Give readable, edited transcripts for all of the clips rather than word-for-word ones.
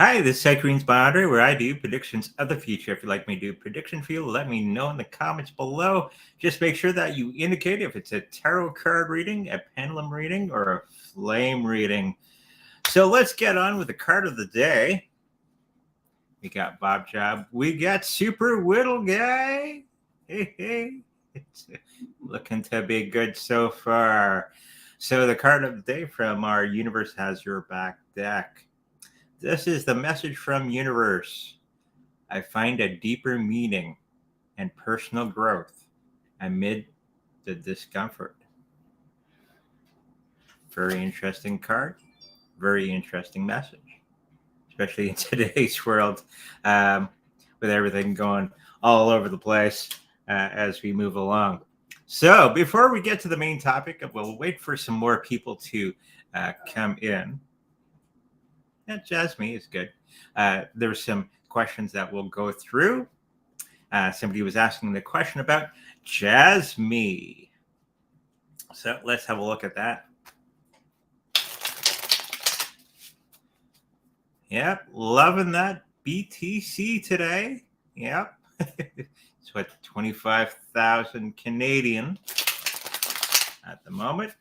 Hi, this is Cycrene's Boundary, where I do predictions of the future. If you'd like me to do a prediction for you, let me know in the comments below. Just make sure that you indicate if it's a tarot card reading, a pendulum reading, or a flame reading. So let's get on with the card of the day. We got Bob Job. We got Super Whittle Guy. Hey. It's looking to be good so far. So the card of the day from our Universe Has Your Back deck. This is the message from Universe. I find a deeper meaning and personal growth amid the discomfort. Very interesting card. Very interesting message, especially in today's world with everything going all over the place as we move along. So before we get to the main topic, we'll wait for some more people to come in. Yeah, Jasmy is good. There's some questions that we'll go through. Somebody was asking the question about Jasmy. So let's have a look at that. Yep, loving that BTC today. Yep. It's what, 25,000 Canadian at the moment.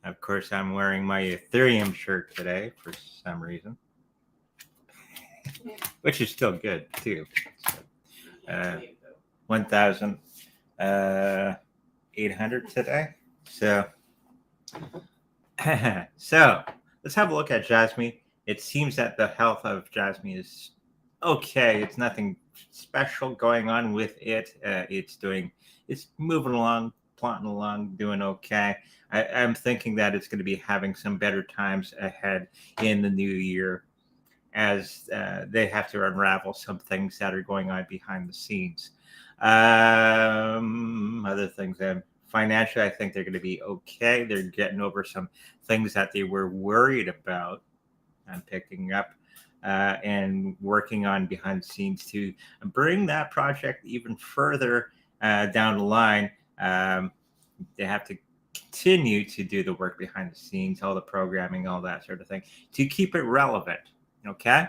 Of course, I'm wearing my Ethereum shirt today for some reason, which is still good too. So, 1,800 today. So let's have a look at Jasmy. It seems that the health of Jasmy is okay. It's nothing special going on with it. It's moving along, plotting along, doing okay. I'm thinking that it's going to be having some better times ahead in the new year as they have to unravel some things that are going on behind the scenes. Other things, financially, I think they're going to be okay. They're getting over some things that they were worried about. I'm picking up and working on behind the scenes to bring that project even further down the line. They have to continue to do the work behind the scenes, all the programming, all that sort of thing, to keep it relevant. Okay.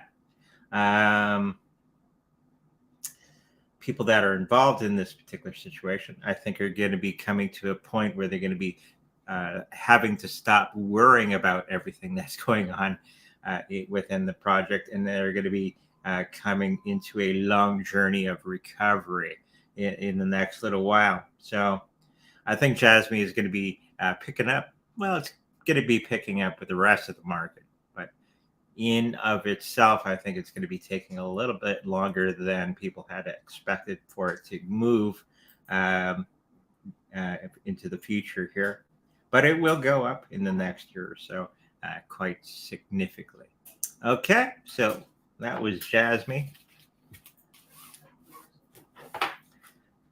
People that are involved in this particular situation, I think, are going to be coming to a point where they're going to be having to stop worrying about everything that's going on within the project, and they're going to be coming into a long journey of recovery in the next little while. So I think Jasmy is going to be picking up. Well, it's going to be picking up with the rest of the market, but in of itself, I think it's going to be taking a little bit longer than people had expected for it to move into the future here. But it will go up in the next year or so quite significantly. Okay, so that was Jasmy.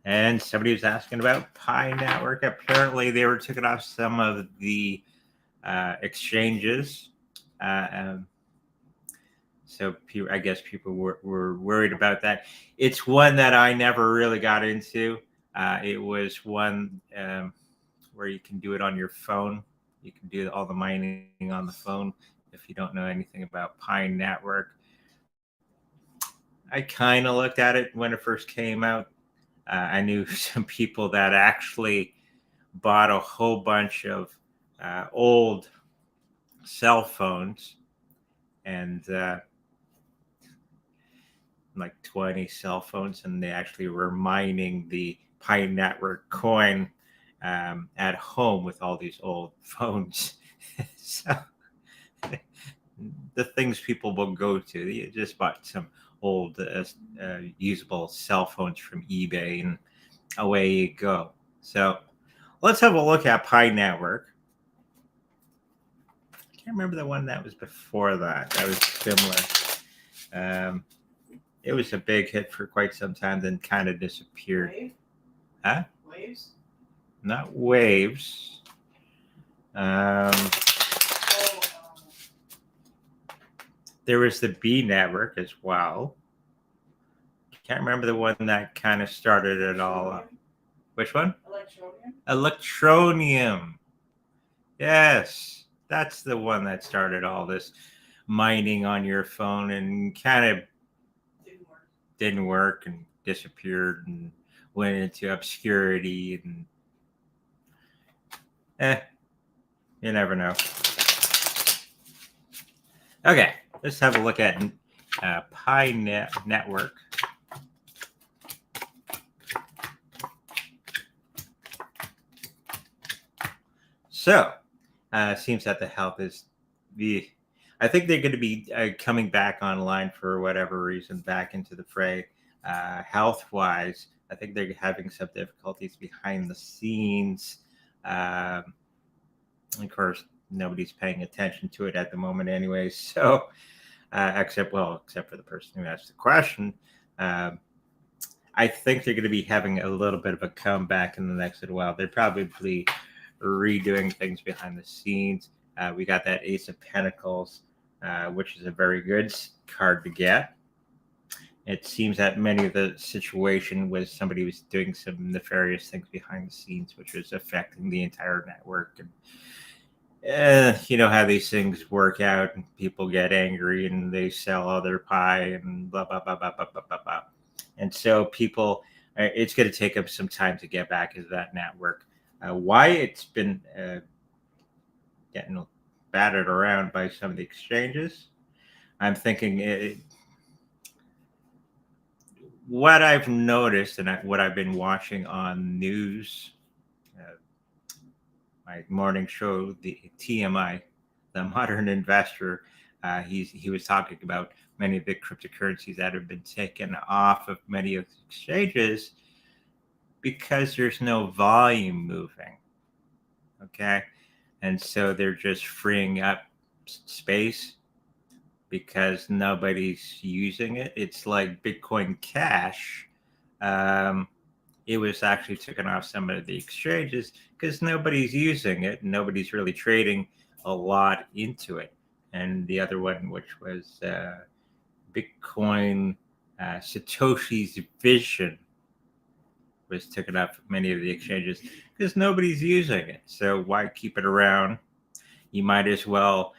And somebody was asking about Pi Network. Apparently, they were taking off some of the exchanges. So I guess people were worried about that. It's one that I never really got into. It was one where you can do it on your phone. You can do all the mining on the phone if you don't know anything about Pi Network. I kind of looked at it when it first came out. I knew some people that actually bought a whole bunch of old cell phones and like 20 cell phones, and they actually were mining the Pi Network coin at home with all these old phones. So the things people will go to, you just bought some old usable cell phones from eBay and away you go. So let's have a look at Pi Network. I can't remember the one that was before that. That was similar. It was a big hit for quite some time, then kind of disappeared. Wave? Huh? Waves? Not Waves. There was the B Network as well. Can't remember the one that kind of started it all up. Which one? Electronium. Electronium. Yes, that's the one that started all this mining on your phone and kind of didn't work and disappeared and went into obscurity and you never know. Okay, let's have a look at Pi Network. So, seems that the health is I think they're going to be coming back online for whatever reason, back into the fray. Health-wise, I think they're having some difficulties behind the scenes. Of course, nobody's paying attention to it at the moment, anyway. So, except for the person who asked the question. I think they're going to be having a little bit of a comeback in the next little while. They're probably redoing things behind the scenes. We got that Ace of Pentacles, which is a very good card to get. It seems that many of the situation was somebody was doing some nefarious things behind the scenes, which was affecting the entire network. And you know how these things work out, and people get angry and they sell other pie and blah blah blah blah blah blah blah blah. And so people, it's going to take them some time to get back into that network. Why it's been getting battered around by some of the exchanges, I'm thinking what I've noticed and what I've been watching on news, my morning show, the TMI, the Modern Investor, he was talking about many of the cryptocurrencies that have been taken off of many of the exchanges because there's no volume moving. Okay. And so they're just freeing up space because nobody's using it. It's like Bitcoin Cash. It was actually taken off some of the exchanges because nobody's using it. Nobody's really trading a lot into it. And the other one, which was Bitcoin Satoshi's Vision, was taken off many of the exchanges because nobody's using it. So why keep it around? You might as well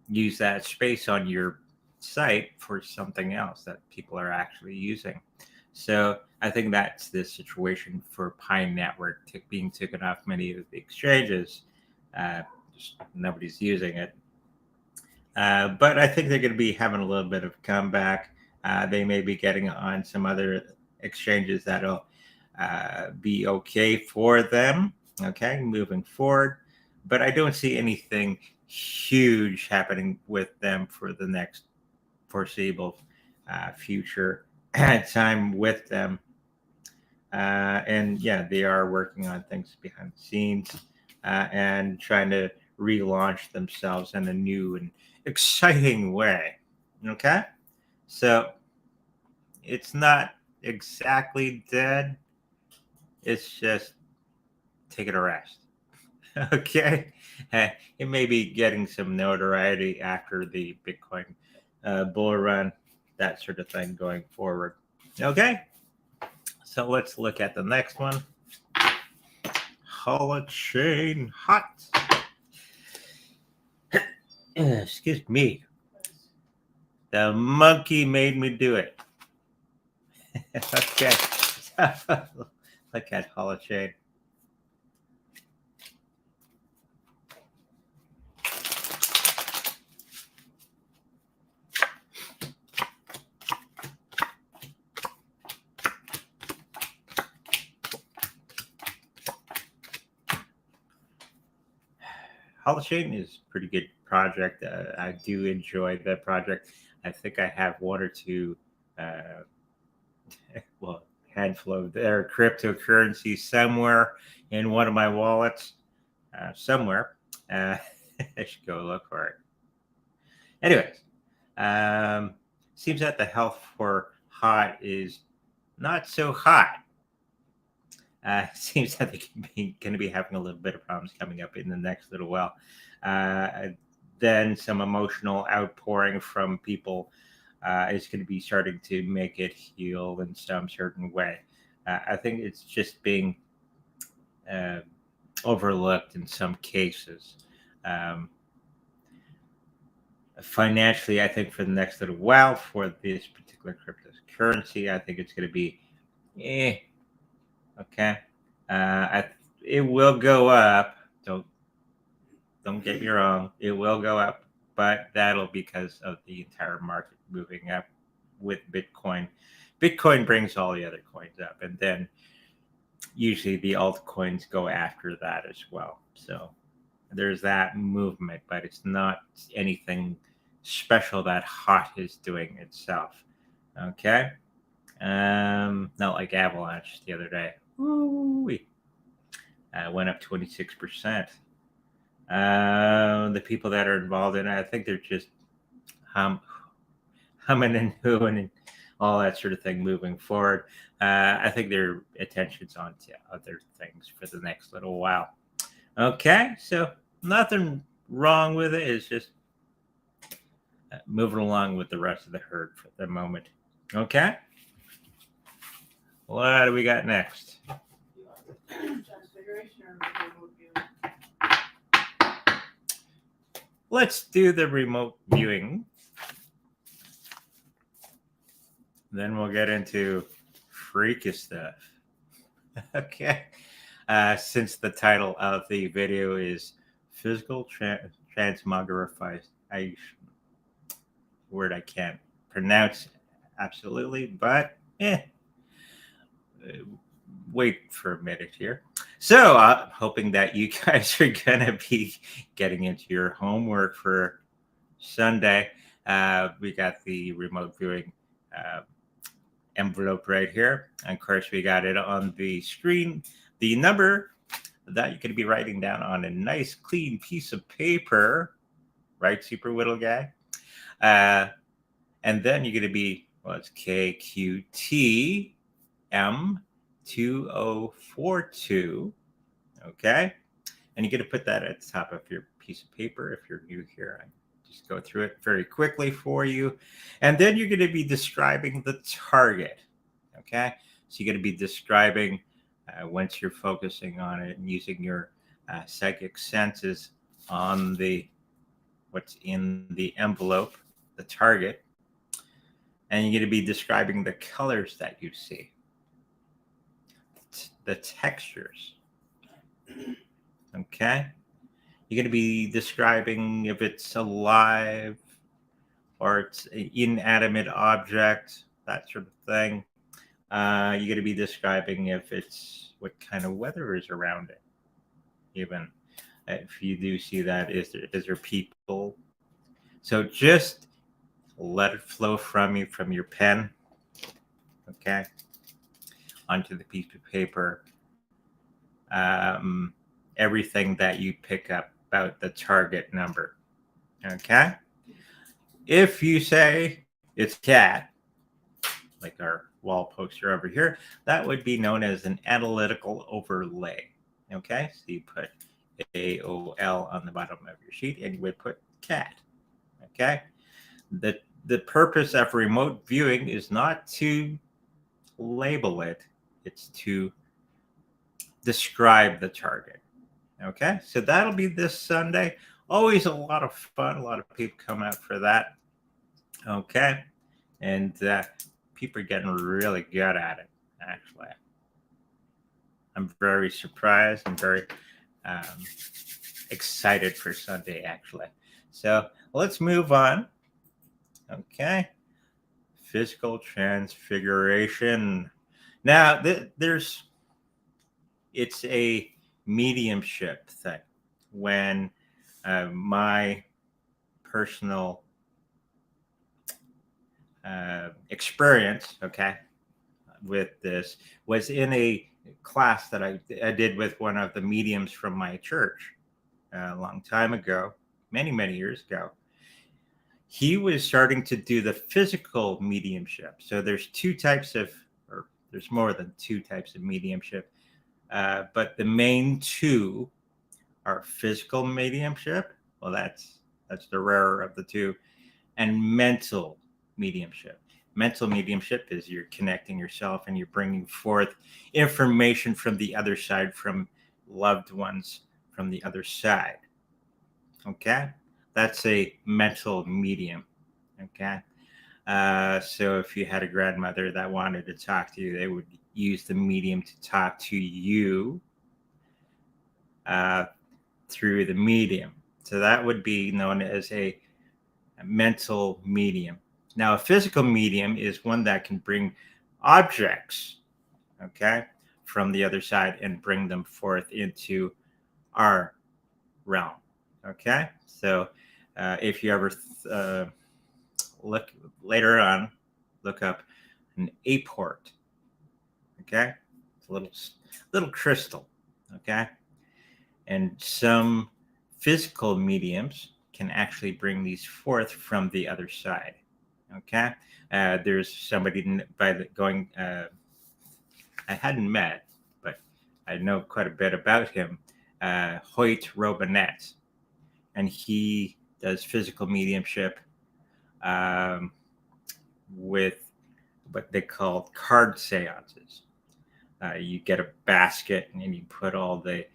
use that space on your site for something else that people are actually using. So I think that's the situation for Pi Network being taken off many of the exchanges. Just nobody's using it. But I think they're going to be having a little bit of comeback. They may be getting on some other exchanges that'll be okay for them. Okay, moving forward. But I don't see anything huge happening with them for the next foreseeable future time with them. And yeah, they are working on things behind the scenes and trying to relaunch themselves in a new and exciting way. Okay, so it's not exactly dead, it's just taking a rest. Okay, it may be getting some notoriety after the Bitcoin bull run, that sort of thing going forward. Okay, so let's look at the next one. Holochain hot. Excuse me. The monkey made me do it. Okay, look at Holochain. Holochain is a pretty good project. I do enjoy the project. I think I have one or two, handful of their cryptocurrency somewhere in one of my wallets, somewhere. I should go look for it. Anyways, seems that the health for hot is not so hot. Seems that they're going to be having a little bit of problems coming up in the next little while. Then some emotional outpouring from people is going to be starting to make it heal in some certain way. I think it's just being overlooked in some cases. Um, Financially, I think for the next little while for this particular cryptocurrency, I think it's going to be, okay. It will go up. Don't get me wrong. It will go up, but that'll because of the entire market moving up with Bitcoin. Bitcoin brings all the other coins up, and then usually the altcoins go after that as well. So there's that movement, but it's not anything special that hot is doing itself. Okay. Not like Avalanche the other day. Ooh, went up 26%. The people that are involved in it, I think they're just humming and hooing and all that sort of thing moving forward. I think their attention's on to other things for the next little while. Okay, so nothing wrong with it. It's just moving along with the rest of the herd for the moment. Okay, what do we got next? Transfiguration or remote viewing? Let's do the remote viewing. Then we'll get into freaky stuff. Okay. Since the title of the video is physical transmogrification, word I can't pronounce absolutely, but wait for a minute here. So hoping that you guys are gonna be getting into your homework for Sunday. We got the remote viewing envelope right here. And of course, we got it on the screen. The number that you're going to be writing down on a nice, clean piece of paper, right, Super Whittle guy? And then you're going to be, well, it's KQTM2042, okay? And you're going to put that at the top of your piece of paper if you're new here. Just go through it very quickly for you. And then you're going to be describing the target. Okay. So you're going to be describing once you're focusing on it and using your psychic senses on what's in the envelope, the target. And you're going to be describing the colors that you see, the textures. Okay. You're going to be describing if it's alive or it's an inanimate object, that sort of thing. You're going to be describing if it's what kind of weather is around it. Even if you do see that, is there people? So just let it flow from you, from your pen, okay, onto the piece of paper. Everything that you pick up about the target number. Okay. If you say it's cat, like our wall poster over here, that would be known as an analytical overlay. Okay. So you put AOL on the bottom of your sheet and you would put cat. Okay. The purpose of remote viewing is not to label it, it's to describe the target. Okay, so that'll be this Sunday. Always a lot of fun. A lot of people come out for that. Okay, and people are getting really good at it, actually. I'm very surprised. I'm very excited for Sunday, actually. So let's move on. Okay, physical transfiguration. Now, it's a mediumship thing. When my personal experience, okay, with this was in a class that I did with one of the mediums from my church a long time ago, many years ago. He was starting to do the physical mediumship. So there's two types of, or there's more than two types of mediumship. But the main two are physical mediumship. Well, that's the rarer of the two, and mental mediumship. Mental mediumship is you're connecting yourself and you're bringing forth information from the other side, from loved ones from the other side. Okay, that's a mental medium. Okay, so if you had a grandmother that wanted to talk to you, they would use the medium to talk to you through the medium. So that would be known as a mental medium. Now, a physical medium is one that can bring objects, okay, from the other side and bring them forth into our realm. Okay, so if you ever look later on, look up an aport. Okay, it's a little crystal. Okay, and some physical mediums can actually bring these forth from the other side. Okay, there's somebody by the going. I hadn't met, but I know quite a bit about him. Hoyt Robinet, and he does physical mediumship with what they call card seances. You get a basket and you put all the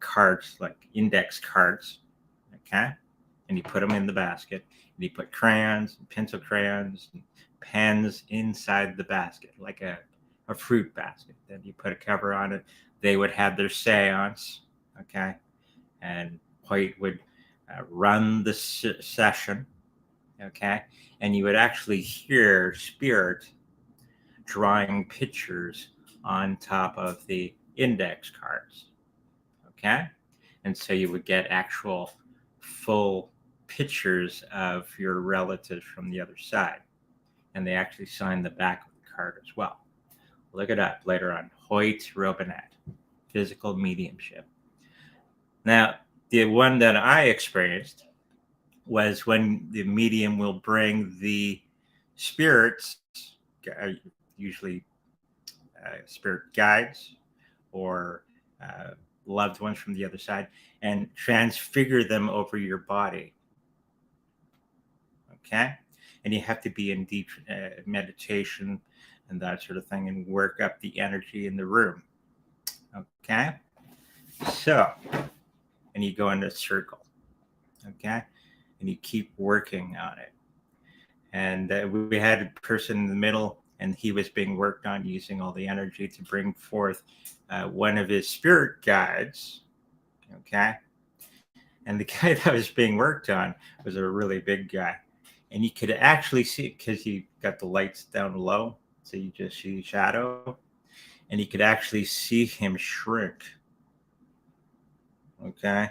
cards, like index cards, okay? And you put them in the basket. And you put crayons, pencil crayons, and pens inside the basket, like a fruit basket. Then you put a cover on it. They would have their seance, okay? And White would run the session, okay? And you would actually hear spirit drawing pictures on top of the index cards, okay? And so you would get actual full pictures of your relatives from the other side. And they actually sign the back of the card as well. Look it up later on. Hoyt Robinet, physical mediumship. Now, the one that I experienced was when the medium will bring the spirits, usually spirit guides or loved ones from the other side, and transfigure them over your body. Okay? And you have to be in deep meditation and that sort of thing and work up the energy in the room. Okay? So, and you go in a circle. Okay? And you keep working on it. And we had a person in the middle, and he was being worked on using all the energy to bring forth one of his spirit guides. Okay. And the guy that was being worked on was a really big guy. And you could actually see, because he got the lights down low, so you just see shadow. And you could actually see him shrink. Okay.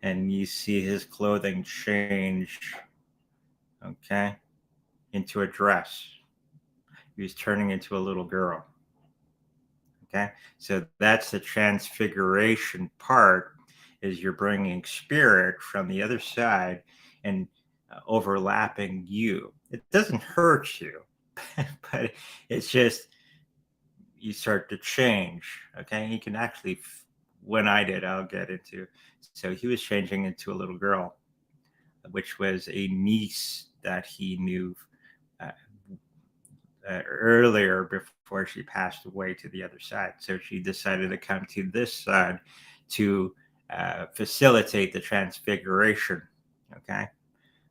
And you see his clothing change. Okay. Into a dress. He was turning into a little girl. Okay, so that's the transfiguration part, is you're bringing spirit from the other side and overlapping you. It doesn't hurt you, but it's just you start to change. Okay, you can actually, when I did, I'll get into. So he was changing into a little girl, which was a niece that he knew earlier before she passed away to the other side. So she decided to come to this side to facilitate the transfiguration. Okay.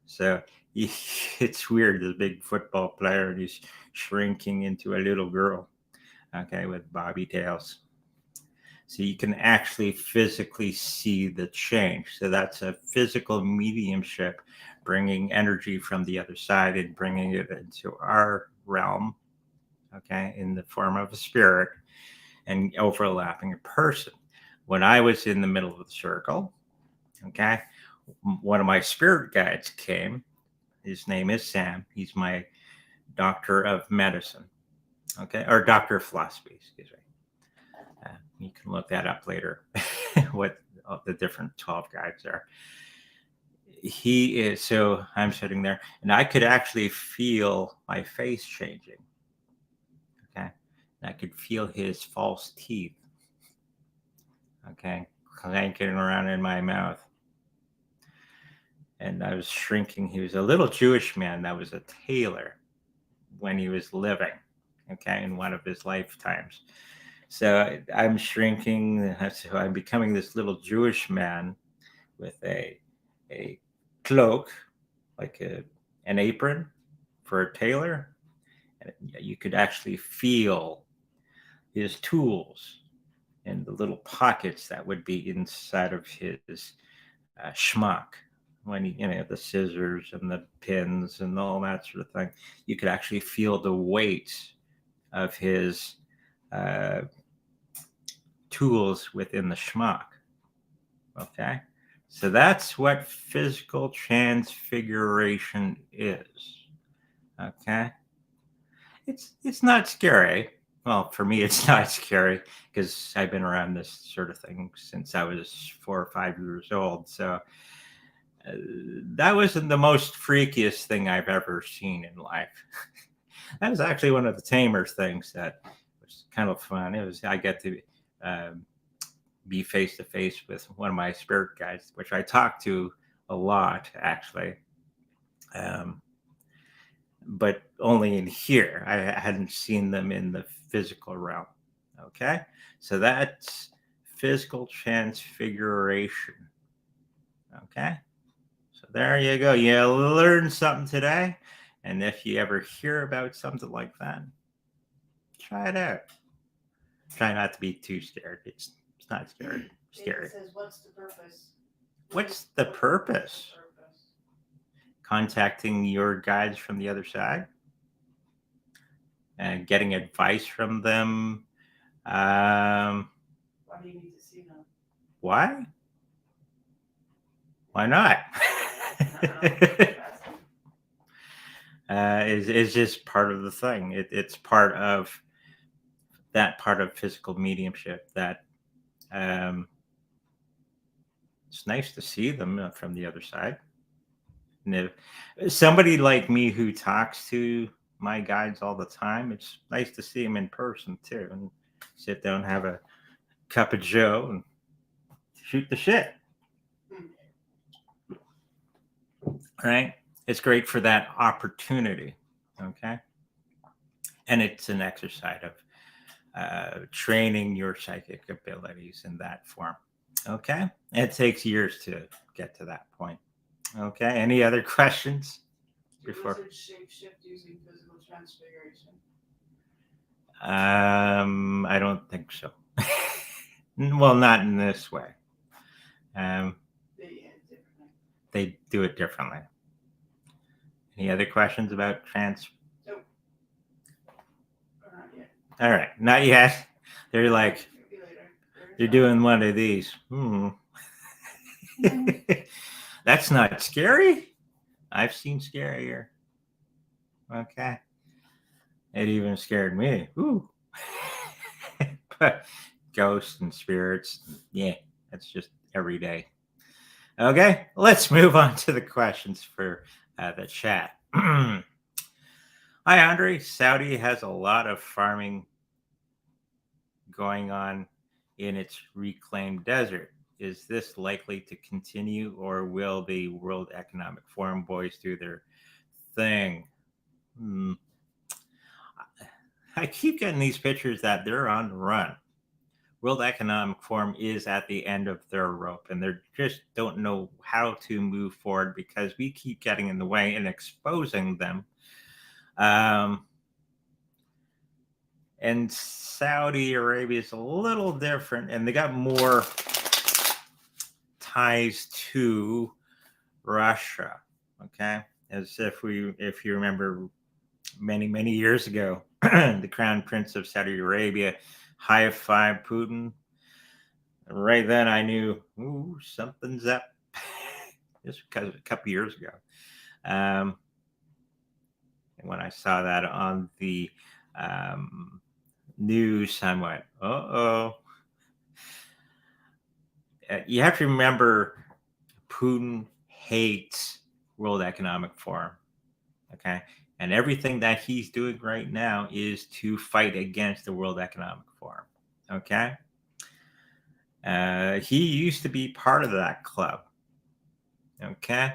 So it's weird. This big football player, and he's shrinking into a little girl. Okay. With bobby tails. So you can actually physically see the change. So that's a physical mediumship, bringing energy from the other side and bringing it into our realm, okay, in the form of a spirit and overlapping a person. When I was in the middle of the circle, okay, one of my spirit guides came. His name is Sam. He's my doctor of medicine, okay, or doctor of philosophy, excuse me. You can look that up later, what the different 12 guides are. He is, so I'm sitting there and I could actually feel my face changing. Okay. And I could feel his false teeth. Okay. Clanking around in my mouth. And I was shrinking. He was a little Jewish man that was a tailor when he was living. Okay. In one of his lifetimes. So I'm shrinking. So I'm becoming this little Jewish man with a cloak, like an apron for a tailor. And you could actually feel his tools and the little pockets that would be inside of his schmuck. When the scissors and the pins and all that sort of thing, you could actually feel the weight of his uh, tools within the schmuck. Okay, so that's what physical transfiguration is. Okay, it's not scary. Well, for me, it's not scary because I've been around this sort of thing since I was 4 or 5 years old. So that wasn't the most freakiest thing I've ever seen in life. That was actually one of the tamer things that was kind of fun. It was I get to um, be face to face with one of my spirit guides, which I talk to a lot actually, um, but only in here. I hadn't seen them in the physical realm. Okay, so that's physical transfiguration. Okay. So there you go. You learned something today. And if you ever hear about something like that, try it out. Try not to be too scared. It's not scary. Scary. It says, what's the purpose? What's the purpose? Contacting your guides from the other side and getting advice from them. Why do you need to see them? Why? Why not? Is just part of the thing. It's part of that part of physical mediumship that it's nice to see them from the other side. And if somebody like me who talks to my guides all the time, it's nice to see them in person too, and sit down, have a cup of Joe, and shoot the shit. Right? It's great for that opportunity. Okay, and it's an exercise of training your psychic abilities in that form. Okay, it takes years to get to that point. Okay, any other questions before? Wizards shape shift using physical transfiguration. I don't think so. Well, not in this way. They do it differently. Any other questions about trans? Nope. Or not yet. All right, not yet. They're like, Maybe later. they're doing one of these. That's not scary. I've seen scarier. Okay. It even scared me. Ooh. But ghosts and spirits, yeah, that's just every day. Okay, let's move on to the questions for the chat. Hi, Andre. Saudi has a lot of farming going on in its reclaimed desert. Is this likely to continue, or will the World Economic Forum boys do their thing? I keep getting these pictures that they're on the run. World Economic Forum is at the end of their rope, and they just don't know how to move forward because we keep getting in the way and exposing them. And Saudi Arabia is a little different, and they got more ties to Russia. Okay, as if you remember, many years ago, the Crown Prince of Saudi Arabia high-fived Putin. Right then, I knew, ooh, something's up. Just because a couple years ago, and when I saw that on the news, I went, "Uh-oh." You have to remember, Putin hates World Economic Forum. Okay, and everything that he's doing right now is to fight against the World Economic Forum. Okay. He used to be part of that club. Okay.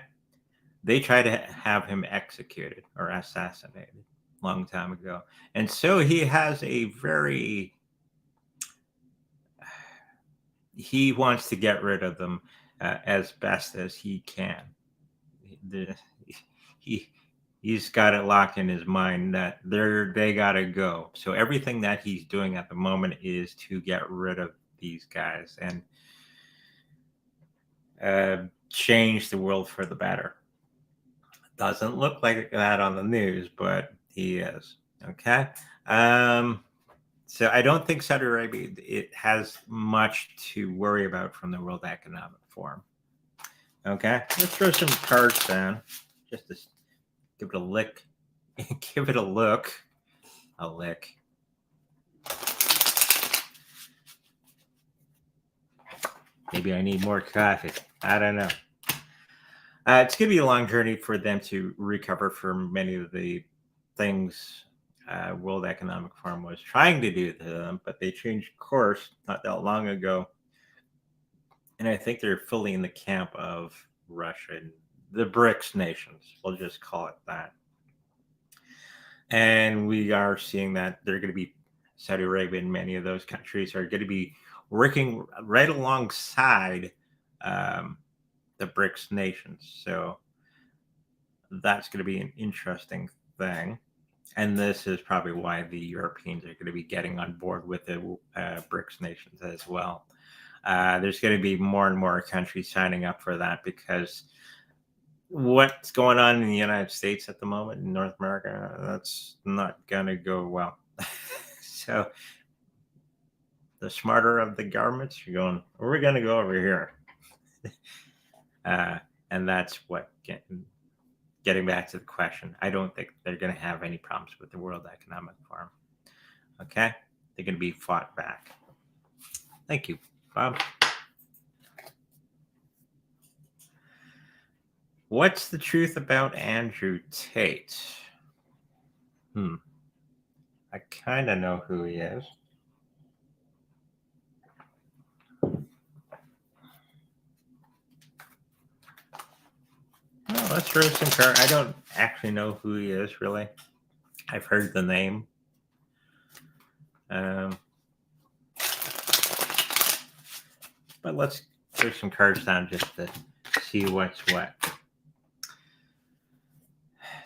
They tried to have him executed or assassinated a long time ago. And so he has a very he wants to get rid of them as best as he can. He's got it locked in his mind that they gotta go. So everything that he's doing at the moment is to get rid of these guys and change the world for the better. Doesn't look like that on the news, but he is. Okay. So I don't think Saudi Arabia it has much to worry about from the World Economic Forum. Okay, let's throw some cards down just to give it a lick. Give it a look. A lick. Maybe I need more coffee. I don't know. It's going to be a long journey for them to recover from many of the things World Economic Forum was trying to do to them, but they changed course not that long ago. And I think they're fully in the camp of Russia and the BRICS nations. We'll just call it that. And we are seeing that they're going to be Saudi Arabia and many of those countries are going to be working right alongside the BRICS nations. So that's going to be an interesting thing. And this is probably why the Europeans are going to be getting on board with the BRICS nations as well. There's going to be more and more countries signing up for that because what's going on in the United States at the moment in North America, that's not going to go well. So the smarter of the governments are going, we're going to go over here. And that's what getting back to the question. I don't think they're going to have any problems with the World Economic Forum. Okay? They're going to be fought back. Thank you, Bob. What's the truth about Andrew Tate? I kind of know who he is. Well, let's throw some cards. I don't actually know who he is, really. I've heard the name. But let's throw some cards down just to see what's what.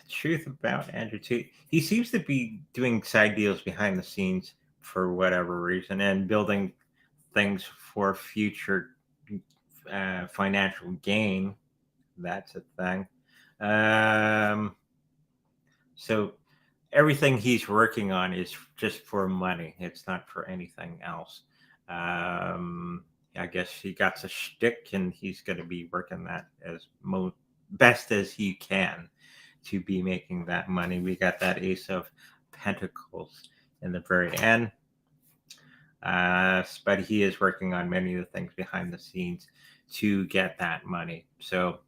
Truth about Andrew Tate. He seems to be doing side deals behind the scenes for whatever reason and building things for future financial gain. That's a thing. So everything he's working on is just for money. It's not for anything else. I guess he got a shtick and he's going to be working that as best as he can to be making that money. We got that Ace of Pentacles in the very end. But he is working on many of the things behind the scenes to get that money. So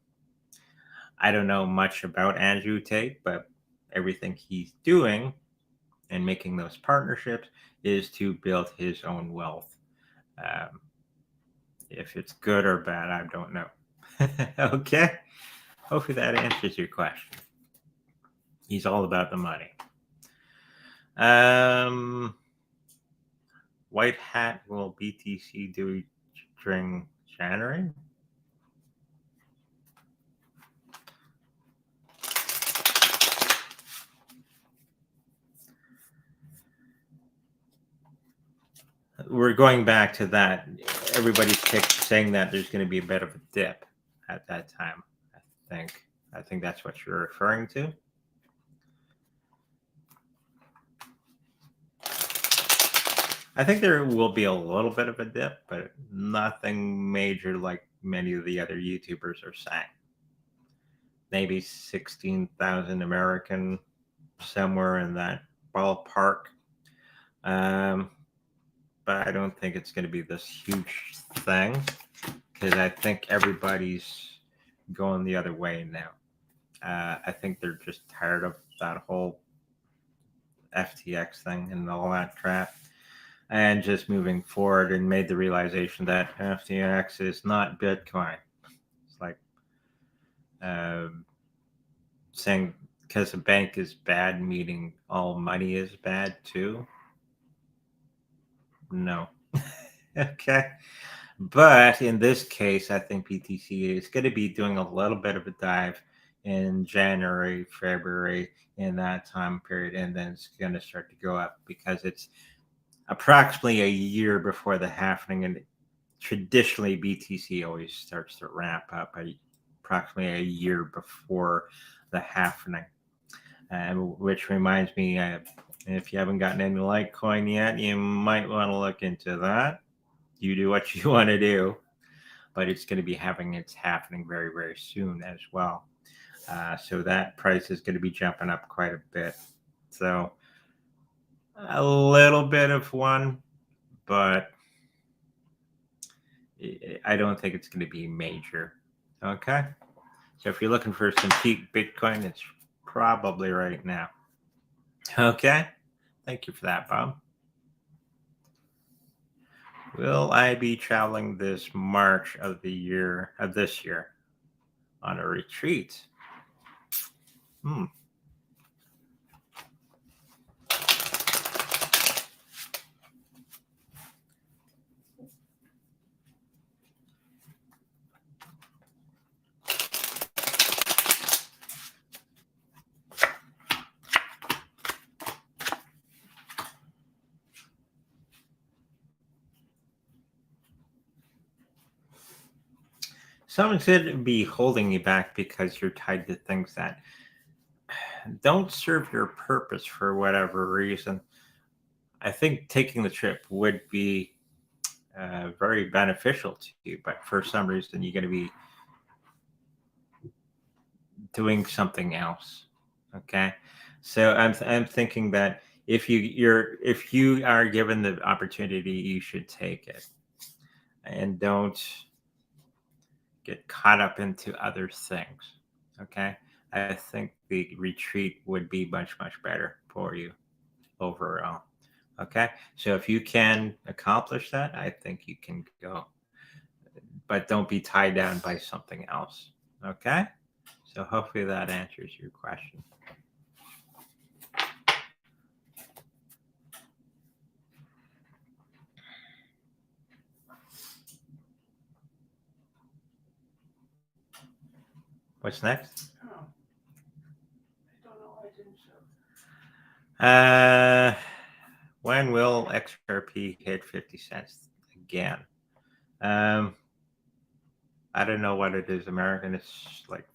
I don't know much about Andrew Tate, but everything he's doing and making those partnerships is to build his own wealth. If it's good or bad, I don't know. Okay? Hopefully that answers your question. He's all about the money. White hat will BTC do during January? We're going back to that. Everybody kept saying that there's going to be a bit of a dip at that time. I think that's what you're referring to. I think there will be a little bit of a dip, but nothing major like many of the other YouTubers are saying. Maybe 16,000 American, somewhere in that ballpark. But I don't think it's going to be this huge thing because I think everybody's going the other way now. I think they're just tired of that whole FTX thing and all that crap and just moving forward and made the realization that FTX is not Bitcoin. It's like saying because a bank is bad, meaning all money is bad too. No. Okay. But in this case, I think BTC is going to be doing a little bit of a dive in January, February, in that time period, and then it's going to start to go up because it's approximately a year before the halving, and traditionally BTC always starts to ramp up approximately a year before the halving. Which reminds me, if you haven't gotten into Litecoin yet, you might want to look into that. You do what you want to do, but it's going to be having its happening very, very soon as well. So that price is going to be jumping up quite a bit. So a little bit of one, but I don't think it's going to be major. Okay. So if you're looking for some cheap Bitcoin, it's probably right now. Okay. Thank you for that, Bob. Will I be traveling this March of this year on a retreat? Someone's going to be holding you back because you're tied to things that don't serve your purpose for whatever reason. I think taking the trip would be very beneficial to you, but for some reason you're going to be doing something else. Okay, so I'm thinking that if you are given the opportunity, you should take it, and don't get caught up into other things. Okay, I think the retreat would be much better for you overall. Okay, so if you can accomplish that, I think you can go, but don't be tied down by something else. Okay, so hopefully that answers your question. What's next? Oh. I don't know. I didn't show. When will XRP hit 50 cents again? I don't know what it is American. It's like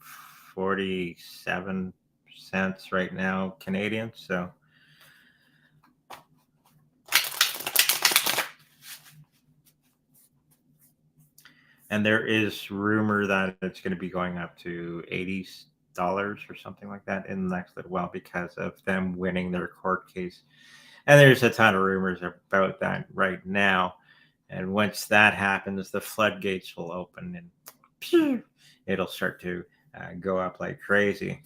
47 cents right now Canadian. So and there is rumor that it's going to be going up to $80 or something like that in the next little while because of them winning their court case. And there's a ton of rumors about that right now. And once that happens, the floodgates will open and it'll start to go up like crazy.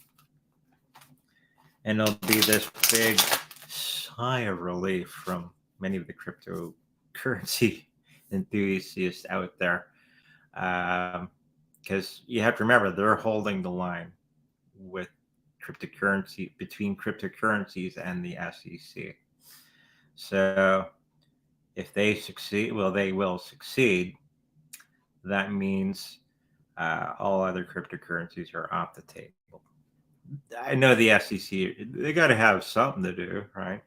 And there'll be this big sigh of relief from many of the cryptocurrency enthusiasts out there. Because you have to remember, they're holding the line with cryptocurrency between cryptocurrencies and the SEC. So if they succeed, well, they will succeed. That means all other cryptocurrencies are off the table. I know the SEC, they got to have something to do, right?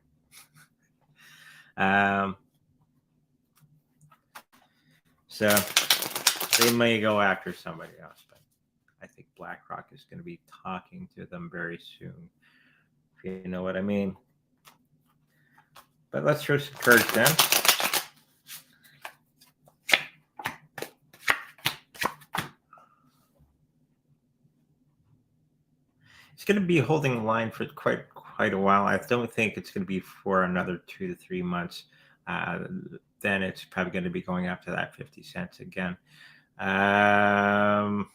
So they may go after somebody else, but I think BlackRock is going to be talking to them very soon, if you know what I mean. But let's show some cards then. It's going to be holding the line for quite a while. I don't think it's going to be for another 2 to 3 months. Then it's probably going to be going up to that 50 cents again. 3-4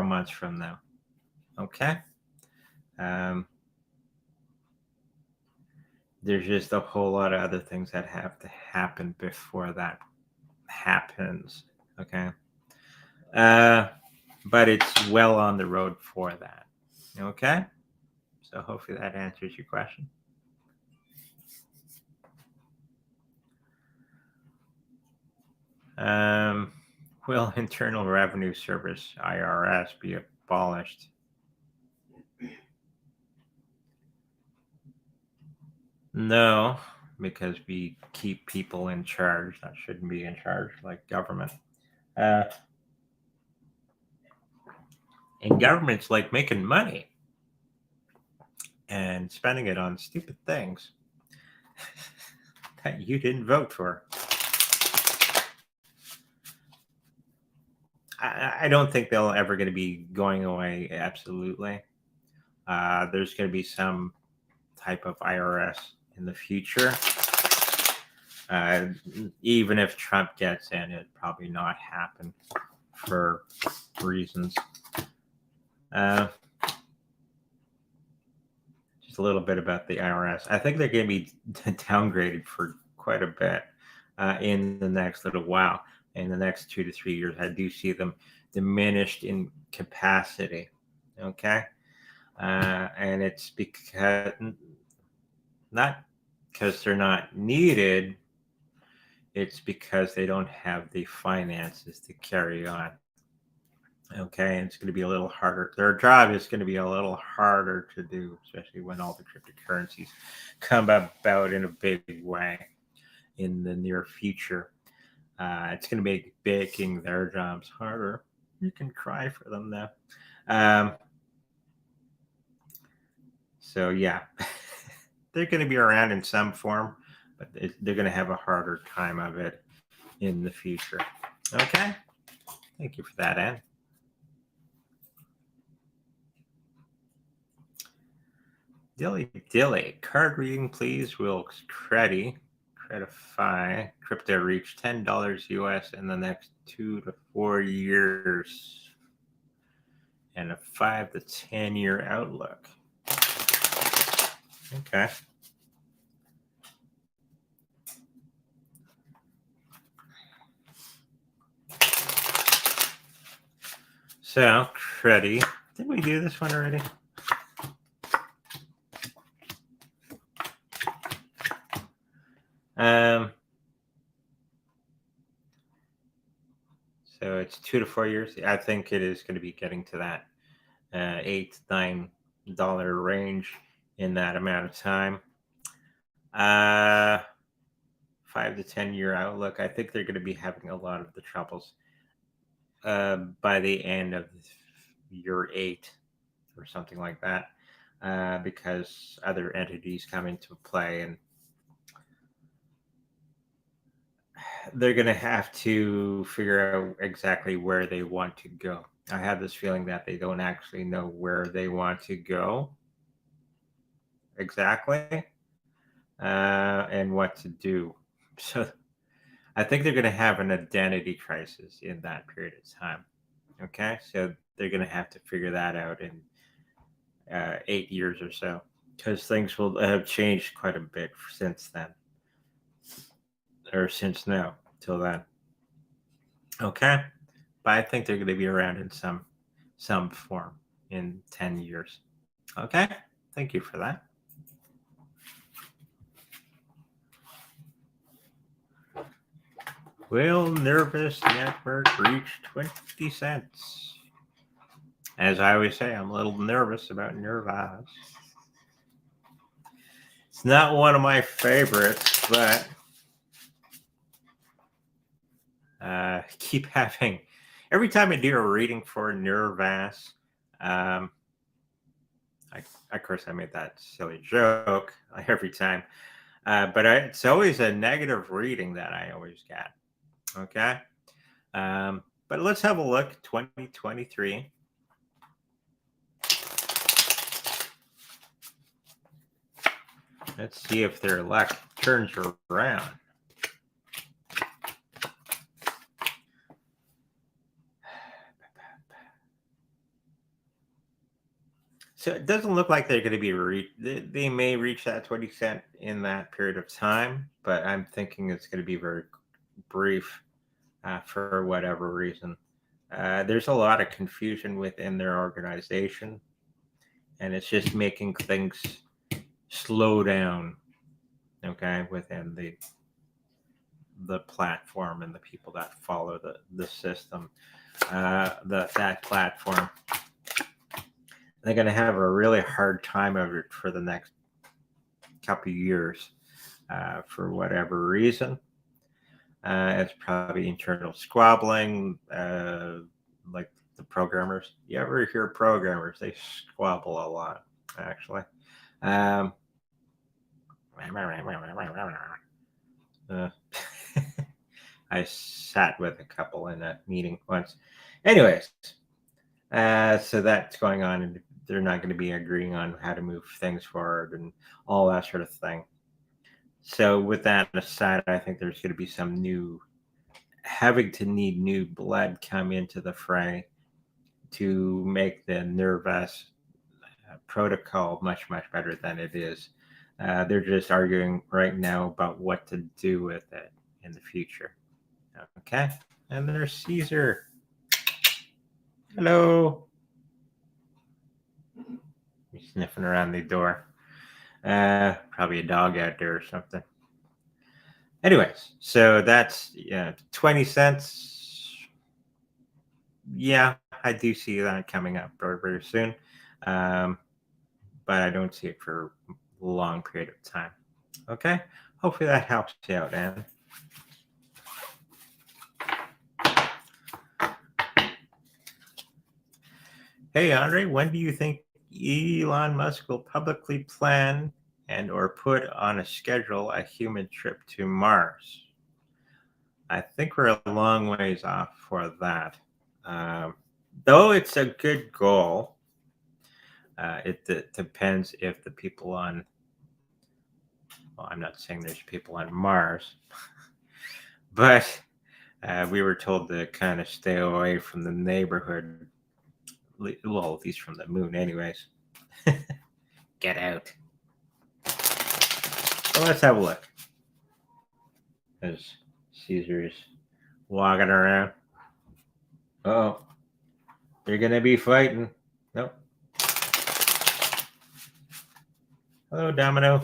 months from now. Okay. There's just a whole lot of other things that have to happen before that happens. Okay. But it's well on the road for that. Okay. So hopefully that answers your question. Will Internal Revenue Service, IRS, be abolished? No, because we keep people in charge that shouldn't be in charge, like government. And government's like making money and spending it on stupid things that you didn't vote for. I don't think they're ever going to be going away. Absolutely. There's going to be some type of IRS in the future. Even if Trump gets in, it'd probably not happen for reasons. Just a little bit about the IRS. I think they're going to be downgraded for quite a bit in the next little while. In the next 2 to 3 years, I do see them diminished in capacity. Okay. And it's because not because they're not needed, it's because they don't have the finances to carry on. Okay, and it's going to be a little harder. Their job is going to be a little harder to do, especially when all the cryptocurrencies come about in a big way in the near future. It's going to make making their jobs harder. You can cry for them now. So yeah, they're going to be around in some form, but they're going to have a harder time of it in the future. Okay, thank you for that, Anne. Dilly, card reading, please. Will CREDI, crypto reach $10 US in the next 2 to 4 years, and a 5 to 10 year outlook. Okay. So, CREDI. Did we do this one already? So it's 2 to 4 years. I think it is going to be getting to that $8 to $9 range in that amount of time. 5 to 10 year outlook. I think they're going to be having a lot of the troubles by the end of year 8 or something like that, because other entities come into play, and they're going to have to figure out exactly where they want to go. I have this feeling that they don't actually know where they want to go exactly, and what to do. So I think they're going to have an identity crisis in that period of time. Okay, so they're going to have to figure that out in 8 years or so, because things will have changed quite a bit since then, or since now till then. Okay, but I think they're going to be around in some form in 10 years. Okay, thank you for that. Will Nervous Network reach 20 cents? As I always say, I'm a little nervous about Nervous. It's not one of my favorites, but keep having. Every time I do a reading for Nervous, of course, I made that silly joke every time, but it's always a negative reading that I always get. Okay, but let's have a look. 2023. Let's see if their luck turns around. So it doesn't look like they're going to be they may reach that 20 cent in that period of time, but I'm thinking it's going to be very brief for whatever reason. There's a lot of confusion within their organization, and it's just making things slow down, okay, within the platform and the people that follow the system, that platform. They're going to have a really hard time of it for the next couple of years, for whatever reason. It's probably internal squabbling, like the programmers. You ever hear programmers? They squabble a lot, actually. I sat with a couple in a meeting once. Anyways, so that's going on, and they're not going to be agreeing on how to move things forward and all that sort of thing. So with that aside, I think there's going to be some need new blood come into the fray to make the nervous protocol much, much better than it is. They're just arguing right now about what to do with it in the future. Okay. And there's Caesar. Hello. He's sniffing around the door. Probably a dog out there or something. Anyways, so that's 20 cents. Yeah, I do see that coming up very, very soon. But I don't see it for a long period of time. Okay. Hopefully that helps you out, Anne. Hey, Andre, when do you think Elon Musk will publicly plan and or put on a schedule a human trip to Mars? I think we're a long ways off for that. Though it's a good goal, it depends if the people on, well, I'm not saying there's people on Mars, but we were told to kind of stay away from the neighborhood. Well, at least from the moon, anyways. Get out. So let's have a look. As Caesar's walking around. Oh, they're gonna be fighting. Nope. Hello, Domino.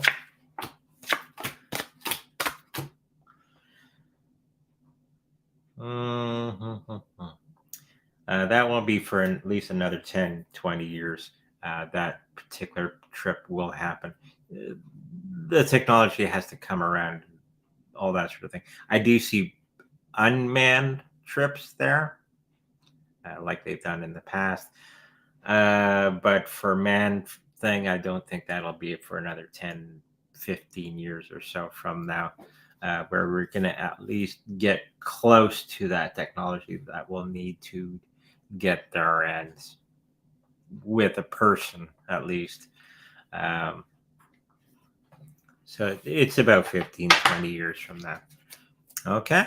That won't be for at least another 10, 20 years. That particular trip will happen. The technology has to come around, all that sort of thing. I do see unmanned trips there, like they've done in the past. But for manned thing, I don't think that'll be for another 10, 15 years or so from now, where we're going to at least get close to that technology that we'll need to get there ends with a person at least. So it's about 15, 20 years from that. Okay.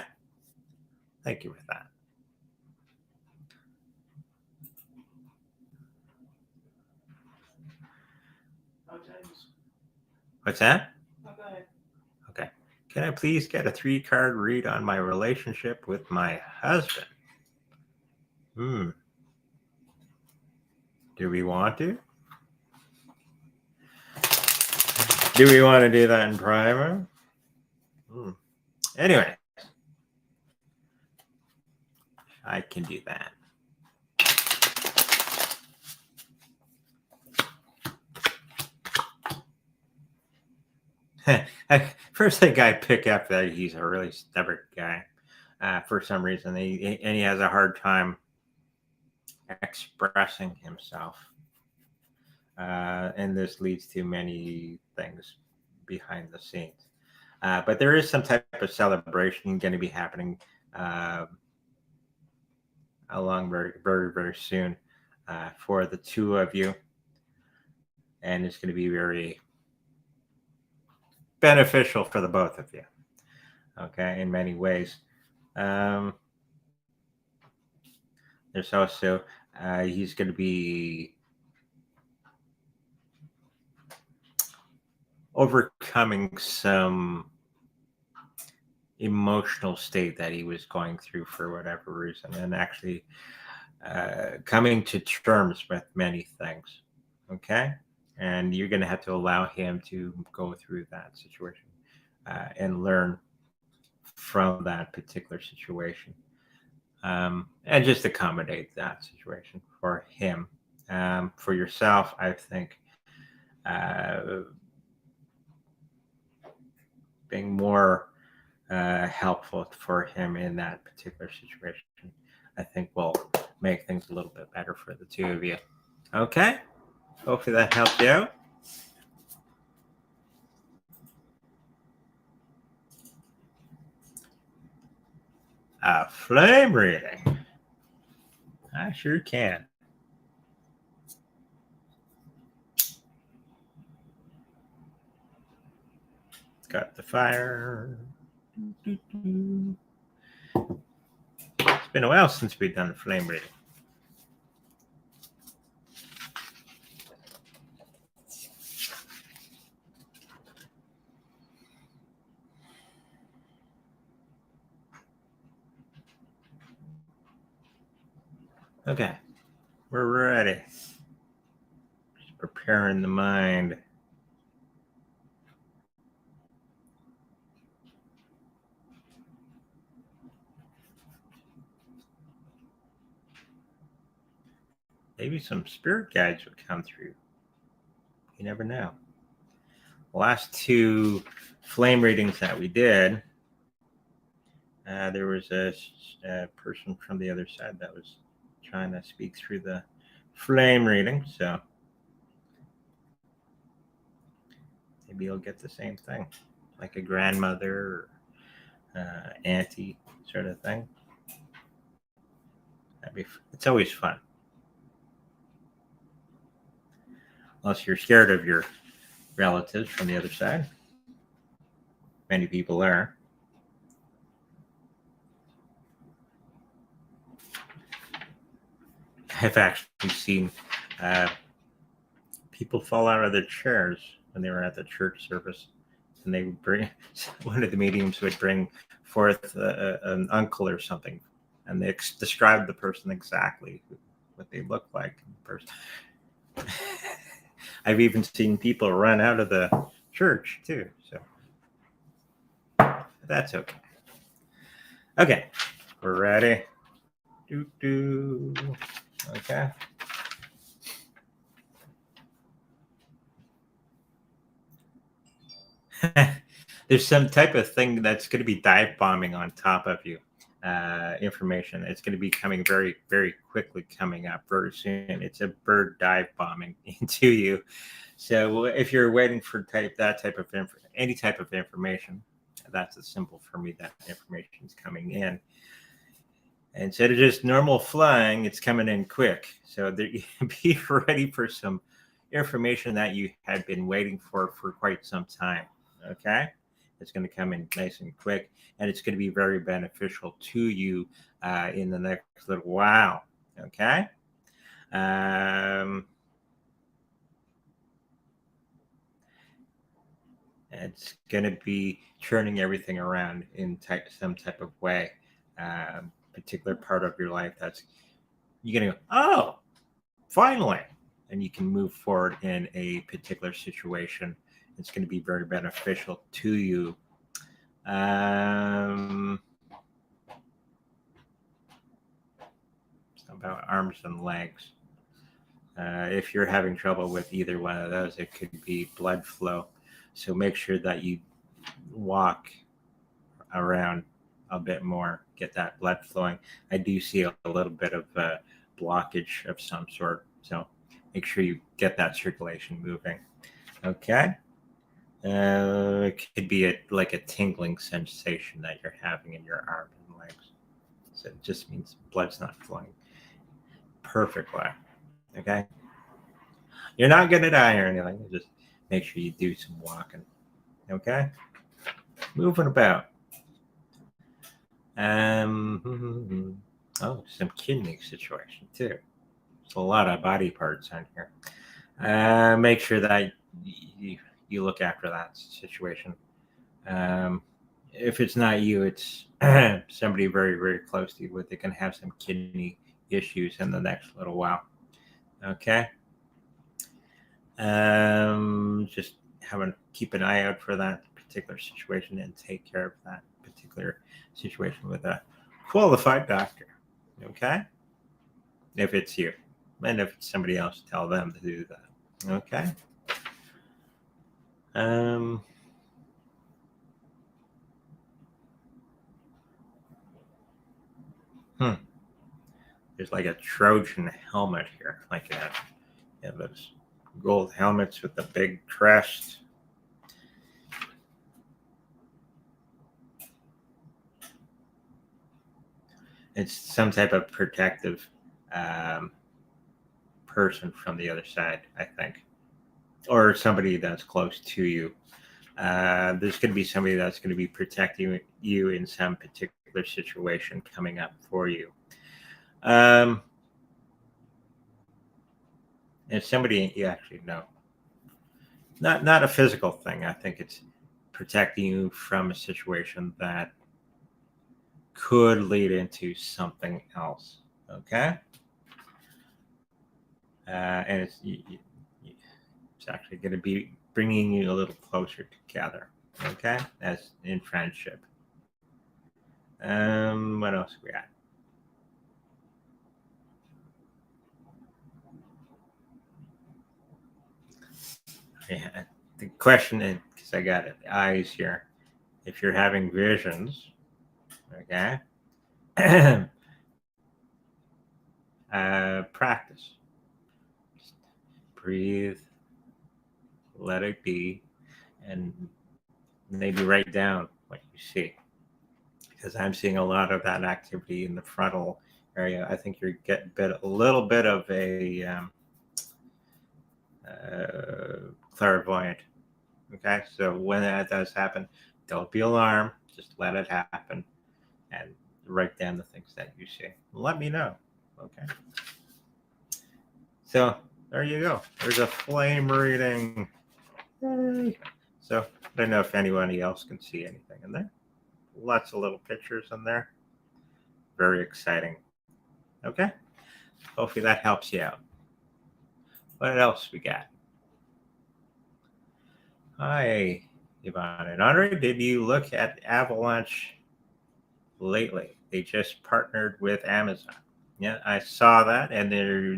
Thank you for that. What's that? Okay. Okay. Can I please get a 3-card read on my relationship with my husband? Do we want to? Do we want to do that in private? Anyway, I can do that. First thing I pick up that he's a really stubborn guy for some reason. He has a hard time expressing himself. And this leads to many things behind the scenes. But there is some type of celebration going to be happening along very, very, very soon for the two of you. And it's going to be very beneficial for the both of you. Okay, in many ways. There's also, he's going to be overcoming some emotional state that he was going through for whatever reason, and actually coming to terms with many things. Okay, and you're going to have to allow him to go through that situation and learn from that particular situation, and just accommodate that situation for him. For yourself, I think being more helpful for him in that particular situation, I think will make things a little bit better for the two of you. Okay? Hopefully that helped you out. A flame reading. I sure can. Got the fire. It's been a while since we've done a flame reading. Okay, we're ready. Just preparing the mind. Maybe some spirit guides would come through. You never know. The last two flame readings that we did, there was a person from the other side that was trying to speak through the flame reading, so maybe you'll get the same thing, like a grandmother or auntie sort of thing. It's always fun. Unless you're scared of your relatives from the other side. Many people are. I've actually seen people fall out of their chairs when they were at the church service, and they would bring, one of the mediums would bring forth an uncle or something, and they described the person exactly what they looked like in person. I've even seen people run out of the church too, so that's okay. Okay, we're ready. Okay. There's some type of thing that's going to be dive bombing on top of you. Information. It's going to be coming very, very quickly, coming up very soon. It's a bird dive bombing into you. So if you're waiting for any type of information, that's a symbol for me that information is coming in. And instead of just normal flying, it's coming in quick. So be ready for some information that you had been waiting for quite some time. Okay? It's going to come in nice and quick, and it's going to be very beneficial to you in the next little while. Okay? It's going to be turning everything around in some type of way. Particular part of your life that's you're going to go, oh, finally. And you can move forward in a particular situation. It's going to be very beneficial to you. About arms and legs. If you're having trouble with either one of those, it could be blood flow. So make sure that you walk around a bit more, get that blood flowing. I do see a little bit of blockage of some sort. So make sure you get that circulation moving. Okay. It could be like a tingling sensation that you're having in your arms and legs. So it just means blood's not flowing perfectly. Okay. You're not going to die or anything. Just make sure you do some walking. Okay. Moving about. Some kidney situation too. There's a lot of body parts on here. Make sure that you look after that situation. If it's not you, it's somebody very, very close to you where they can have some kidney issues in the next little while. Okay. Just keep an eye out for that particular situation and take care of that particular situation with a qualified doctor. Okay? If it's you. And if it's somebody else, tell them to do that. Okay? There's like a Trojan helmet here, like those gold helmets with the big crest. It's some type of protective person from the other side, I think, or somebody that's close to you. There's going to be somebody that's going to be protecting you in some particular situation coming up for you. And somebody you actually know. Not a physical thing. I think it's protecting you from a situation that could lead into something else. Okay? And it's actually going to be bringing you a little closer together. Okay? As in friendship. What else we got? Yeah, the question is, because I got it, eyes here. If you're having visions, okay, practice. Just breathe, let it be, and maybe write down what you see. Because I'm seeing a lot of that activity in the frontal area. I think you're getting a little bit of a clairvoyant. Okay, so when that does happen, don't be alarmed. Just let it happen, and write down the things that you see. Let me know. Okay. So there you go. There's a flame reading. Yay. So I don't know if anybody else can see anything in there. Lots of little pictures in there. Very exciting. Okay. Hopefully that helps you out. What else we got? Hi, Yvonne and Andre. Did you look at Avalanche lately? They just partnered with Amazon. Yeah, I saw that, and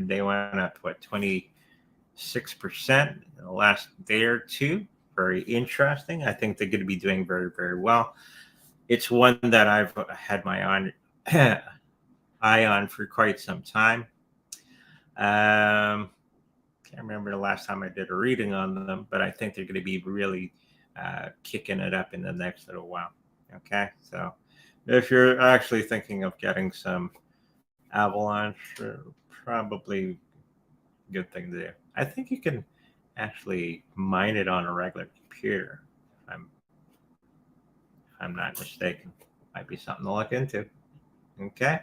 they went up 26% in the last day or two. Very interesting. I think they're going to be doing very, very well. It's one that I've had my eye on for quite some time. Can't remember the last time I did a reading on them, but I think they're going to be really kicking it up in the next little while. Okay, so if you're actually thinking of getting some Avalanche, probably a good thing to do. I think you can actually mine it on a regular computer. If I'm not mistaken. Might be something to look into. Okay.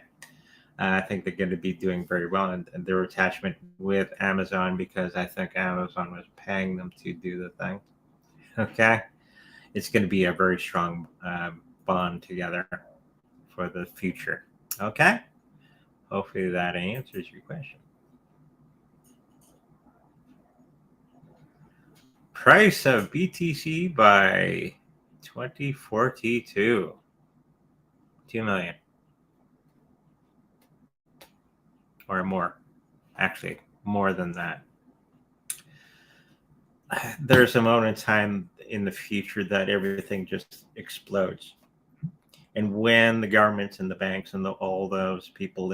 I think they're going to be doing very well, and their attachment with Amazon, because I think Amazon was paying them to do the thing. Okay. It's going to be a very strong bond together for the future. Okay. Hopefully that answers your question. Price of BTC by 2042. 2 million. Or more. Actually, more than that. There's a moment in time in the future that everything just explodes. And when the governments and the banks and all those people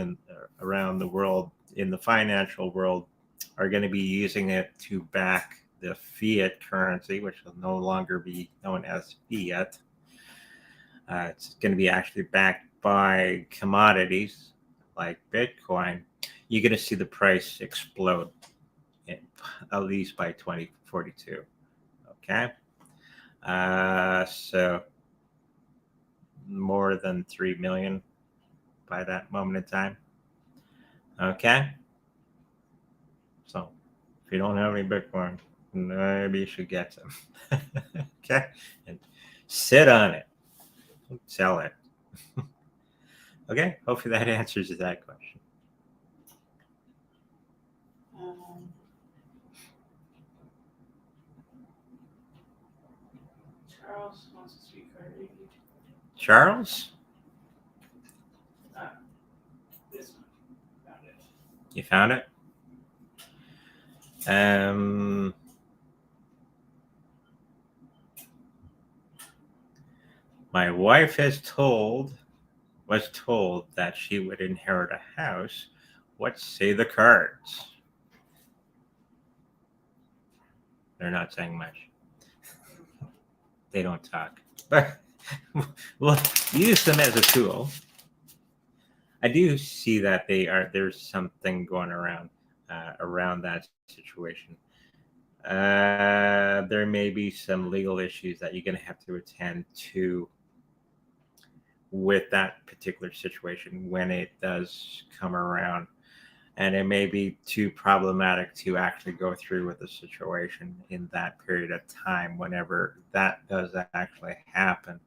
around the world, in the financial world, are going to be using it to back the fiat currency, which will no longer be known as fiat. It's going to be actually backed by commodities like Bitcoin. You're going to see the price explode, at least by 2042. Okay. So more than 3 million by that moment in time. Okay. So if you don't have any Bitcoin, maybe you should get some. Okay. And sit on it. Don't sell it. Okay. Hopefully that answers that question. Charles wants to speak already. Charles, This one. Found it. you found it? My wife was told that she would inherit a house. What say the cards? They're not saying much. They don't talk. But we'll use them as a tool. I do see that there's something going around that situation. There may be some legal issues that you're going to have to attend to with that particular situation when it does come around. And it may be too problematic to actually go through with the situation in that period of time whenever that does actually happen.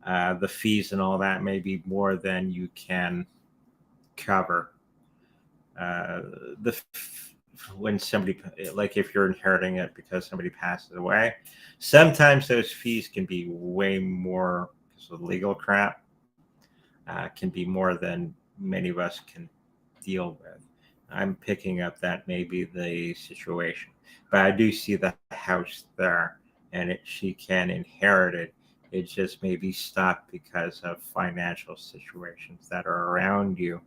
The fees and all that may be more than you can cover. When somebody, like if you're inheriting it because somebody passes away, sometimes those fees can be way more because of legal crap, can be more than many of us can deal with. I'm picking up that may be the situation, but I do see the house there, and she can inherit it. It just may be stopped because of financial situations that are around you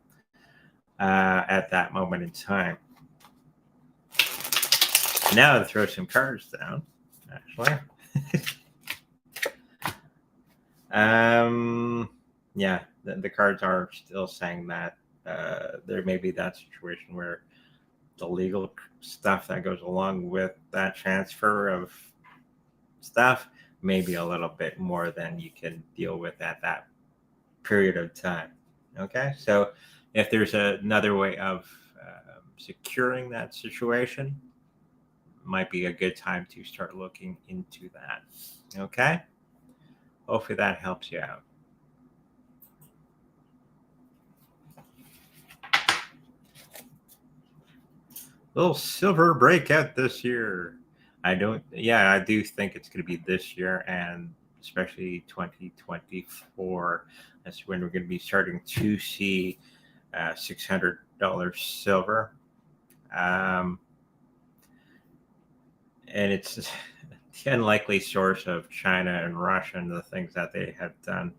at that moment in time. Now to throw some cards down, actually. Yeah, the cards are still saying that there may be that situation where the legal stuff that goes along with that transfer of stuff may be a little bit more than you can deal with at that period of time. Okay, so if there's another way of securing that situation, might be a good time to start looking into that. Okay, hopefully that helps you out. Little silver breakout this year. I do think it's going to be this year, and especially 2024. That's when we're going to be starting to see $600 silver. And it's the unlikely source of China and Russia and the things that they have done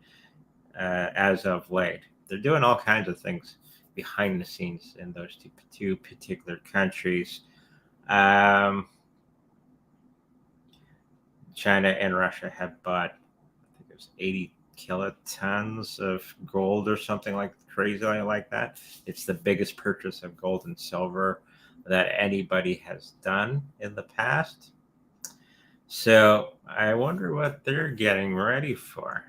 as of late. They're doing all kinds of things behind the scenes in those two particular countries. China and Russia have bought, I think it was 80 kilotons of gold or something like crazy like that. It's the biggest purchase of gold and silver that anybody has done in the past. So I wonder what they're getting ready for.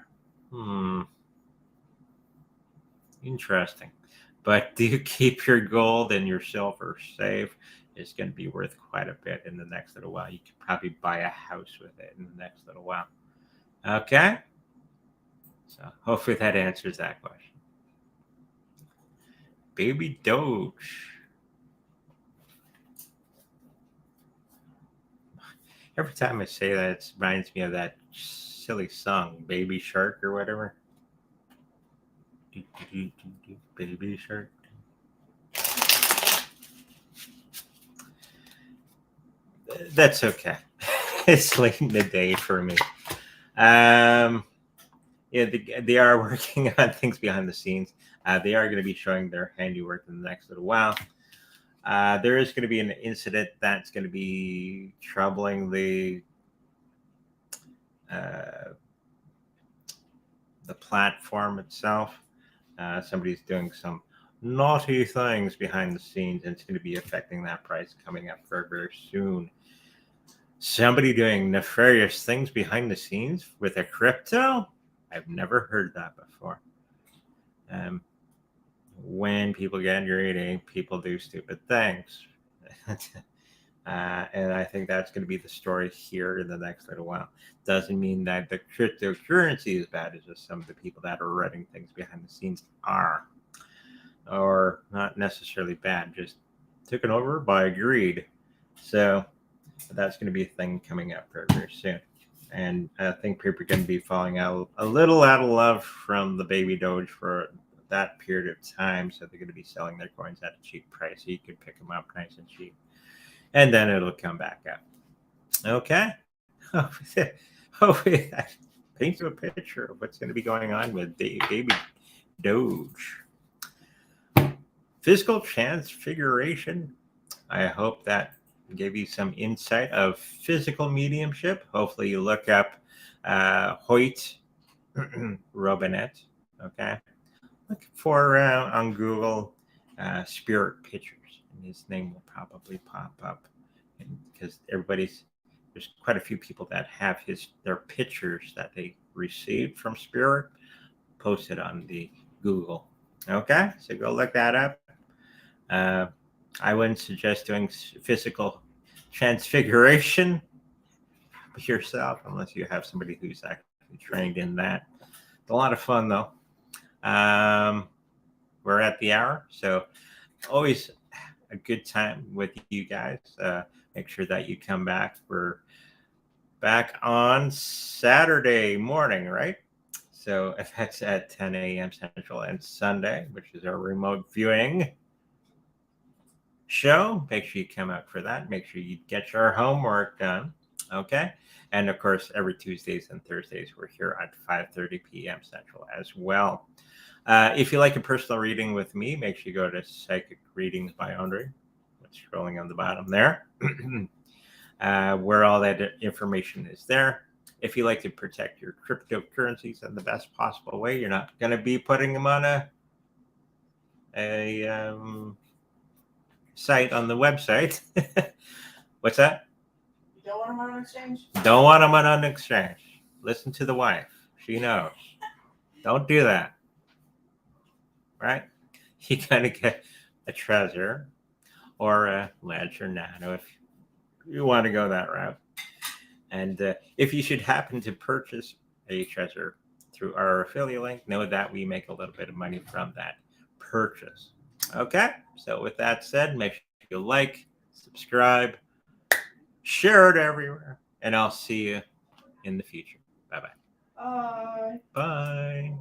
Interesting. But do keep your gold and your silver safe. It's going to be worth quite a bit in the next little while. You could probably buy a house with it in the next little while. Okay? So hopefully that answers that question. Baby Doge. Every time I say that, it reminds me of that silly song, Baby Shark or whatever. Baby Shark. That's okay. It's late in the day for me. Yeah, they are working on things behind the scenes. They are going to be showing their handiwork in the next little while. There is going to be an incident that's going to be troubling the platform itself. Somebody's doing some naughty things behind the scenes, and it's going to be affecting that price coming up very, very soon. Somebody doing nefarious things behind the scenes with a crypto? I've never heard that before. When people get greedy, people do stupid things. And I think that's going to be the story here in the next little while. Doesn't mean that the cryptocurrency is bad. It's just some of the people that are running things behind the scenes are. Or not necessarily bad, just taken over by greed. So that's going to be a thing coming up very, very soon. And I think people are going to be falling out a little out of love from the baby Doge for that period of time. So they're going to be selling their coins at a cheap price. So you can pick them up nice and cheap. And then it'll come back up. Okay. Hopefully that paints you a picture of what's going to be going on with the baby Doge. Physical transfiguration. I hope that gave you some insight of physical mediumship. Hopefully you look up Hoyt Robinet. Okay. Look for on Google spirit pictures, and his name will probably pop up. And because there's quite a few people that have their pictures that they received from spirit posted on the Google. Okay, so go look that up. I wouldn't suggest doing physical transfiguration yourself unless you have somebody who's actually trained in that. It's a lot of fun though. We're at the hour, so always a good time with you guys. Make sure that you come back. We're back on Saturday morning, right? So if that's at 10 a.m. Central, and Sunday, which is our remote viewing show, make sure you come out for that. Make sure you get your homework done. Okay. And of course, every Tuesdays and Thursdays, we're here at 5:30 p.m. Central as well. If you like a personal reading with me, make sure you go to Psychic Readings by Andre. It's scrolling on the bottom there, where all that information is there. If you like to protect your cryptocurrencies in the best possible way, you're not going to be putting them on a site on the website. What's that? You don't want them on exchange? Don't want them on an exchange. Listen to the wife. She knows. Don't do that. Right? You gotta get a Trezor or a Ledger Nano if you want to go that route. And if you should happen to purchase a Trezor through our affiliate link, know that we make a little bit of money from that purchase. Okay? So with that said, make sure you like, subscribe, share it everywhere, and I'll see you in the future. Bye-bye. Bye. Bye.